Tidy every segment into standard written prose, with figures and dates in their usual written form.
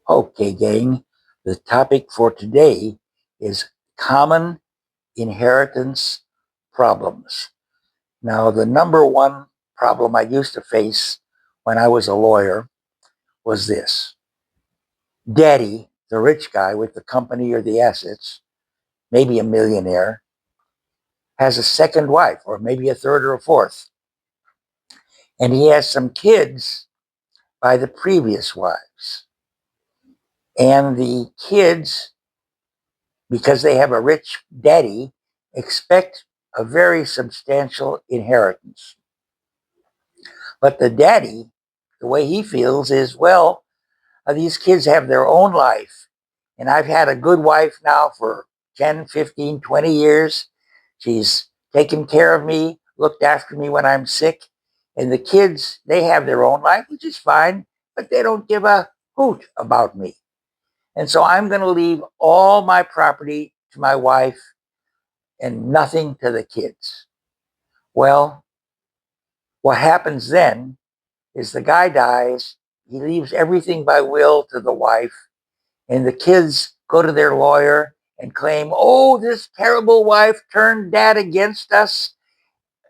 Okay, gang, the topic for today is common inheritance problems. Now, the number one problem I used to face when I was a lawyer was this. Daddy, the rich guy with the company or the assets, maybe a millionaire, has a second wife or maybe a third or a fourth. And he has some kids by the previous wives. And the kids, because they have a rich daddy, expect a very substantial inheritance. But the daddy, the way he feels is, well, these kids have their own life. And I've had a good wife now for 10, 15, 20 years. She's taken care of me, looked after me when I'm sick. And the kids, they have their own life, which is fine, but they don't give a hoot about me. And so I'm going to leave all my property to my wife and nothing to the kids. Well, what happens then is the guy dies, he leaves everything by will to the wife, and the kids go to their lawyer and claim, oh, this terrible wife turned dad against us,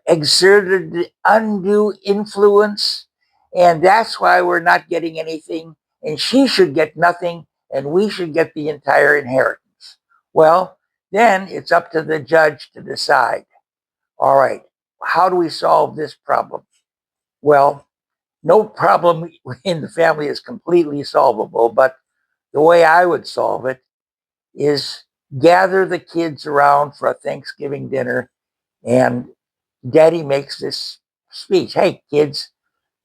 exerted undue influence, and that's why we're not getting anything, and she should get nothing, and we should get the entire inheritance. Well, then it's up to the judge to decide. All right, how do we solve this problem? Well, no problem in the family is completely solvable, but the way I would solve it is gather the kids around for a Thanksgiving dinner, and daddy makes this speech. Hey, kids,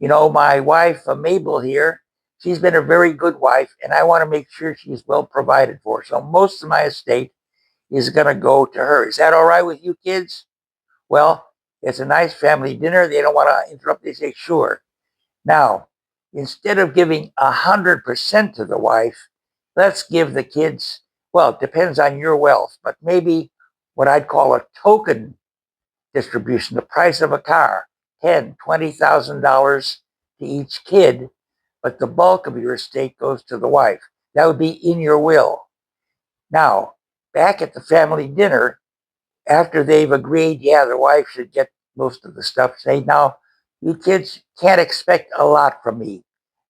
my wife, Mabel here, she's been a very good wife, and I want to make sure she's well provided for. So most of my estate is going to go to her. Is that all right with you kids? Well, it's a nice family dinner. They don't want to interrupt. They say, sure. Now, instead of giving 100% to the wife, let's give the kids, well, it depends on your wealth, but maybe what I'd call a token distribution, the price of a car, $10,000, $20,000 to each kid, but the bulk of your estate goes to the wife. That would be in your will. Now, back at the family dinner, after they've agreed, yeah, the wife should get most of the stuff, say, now, you kids can't expect a lot from me.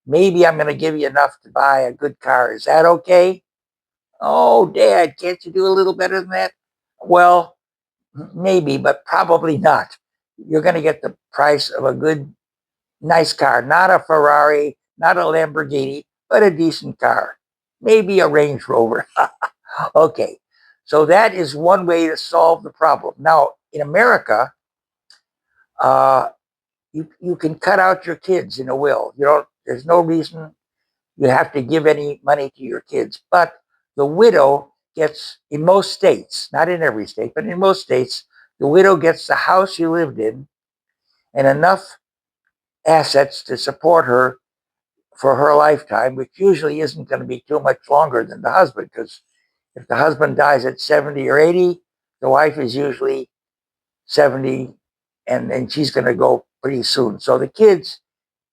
Maybe I'm going to give you enough to buy a good car. Is that okay? Oh, Dad, can't you do a little better than that? Well, maybe, but probably not. You're going to get the price of a good, nice car, not a Ferrari, not a Lamborghini, but a decent car. Maybe a Range Rover. Okay, so that is one way to solve the problem. Now, in America, uh, you can cut out your kids in a will. There's no reason you have to give any money to your kids. But the widow gets, in most states, not in every state, but in most states, the widow gets the house you lived in and enough assets to support her for her lifetime, which usually isn't going to be too much longer than the husband, because if the husband dies at 70 or 80, the wife is usually 70, and she's going to go pretty soon. So the kids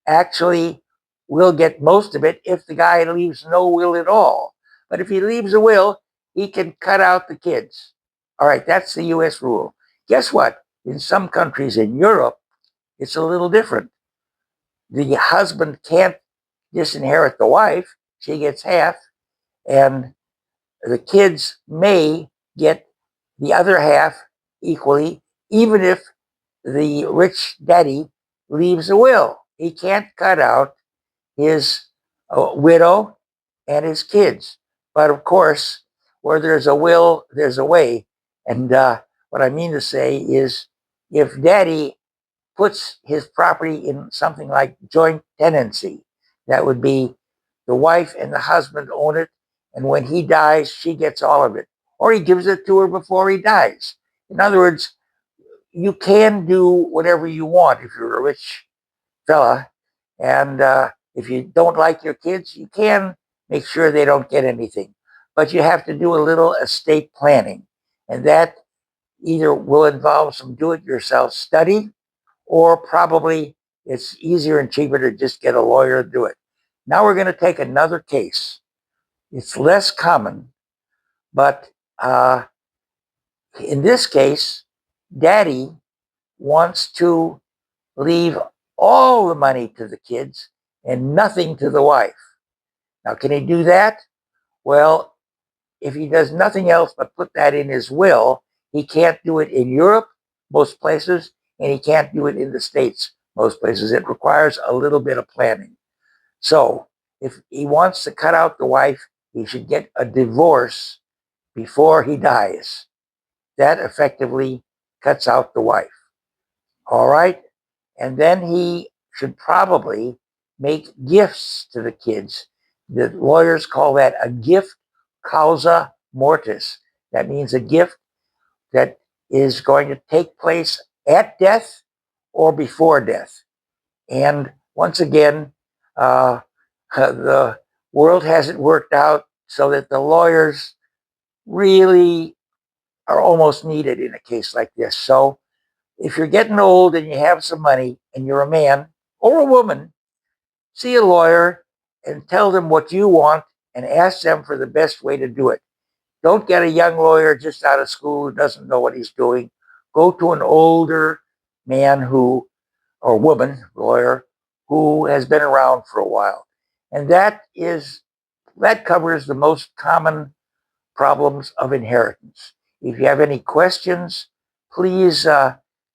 actually will get most of it if the guy leaves no will at all. But if he leaves a will, he can cut out the kids. All right, that's the US rule. Guess what? In some countries in Europe, it's a little different. The husband can't disinherit the wife, she gets half, and the kids may get the other half equally, even if the rich daddy leaves a will. He can't cut out his widow and his kids. But of course, where there's a will, there's a way. And what I mean to say is if daddy puts his property in something like joint tenancy, that would be the wife and the husband own it. And when he dies, she gets all of it. Or he gives it to her before he dies. In other words, you can do whatever you want if you're a rich fella. And if you don't like your kids, you can make sure they don't get anything. But you have to do a little estate planning. And that either will involve some do it yourself study, or probably it's easier and cheaper to just get a lawyer to do it. Now we're going to take another case. It's less common, but in this case, daddy wants to leave all the money to the kids and nothing to the wife. Now, can he do that? Well, if he does nothing else but put that in his will, he can't do it in Europe, most places, and he can't do it in the States, most places. It requires a little bit of planning. So, if he wants to cut out the wife, he should get a divorce before he dies. That effectively cuts out the wife. All right? And then he should probably make gifts to the kids. The lawyers call that a gift causa mortis. That means a gift that is going to take place at death or before death. And once again, the world hasn't worked out so that the lawyers really are almost needed in a case like this. So if you're getting old and you have some money and you're a man or a woman, see a lawyer and tell them what you want and ask them for the best way to do it. Don't get a young lawyer just out of school who doesn't know what he's doing. Go to an older man who, or woman, lawyer, who has been around for a while. And that covers the most common problems of inheritance. If you have any questions, please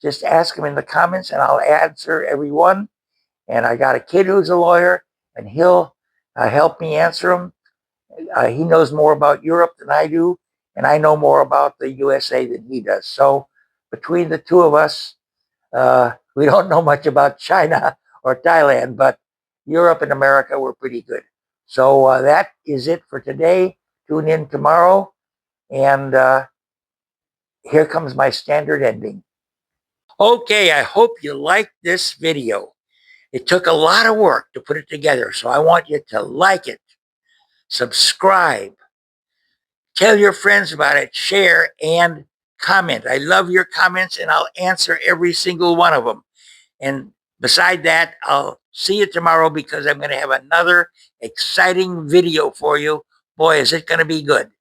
just ask them in the comments and I'll answer every one. And I got a kid who's a lawyer and he'll help me answer them. He knows more about Europe than I do, and I know more about the USA than he does. So between the two of us, we don't know much about China or Thailand, but Europe and America were pretty good. So that is it for today. Tune in tomorrow. And here comes my standard ending. Okay, I hope you liked this video. It took a lot of work to put it together, so I want you to like it, subscribe, tell your friends about it, share, and comment. I love your comments, and I'll answer every single one of them. And beside that, I'll see you tomorrow because I'm going to have another exciting video for you. Boy, is it going to be good.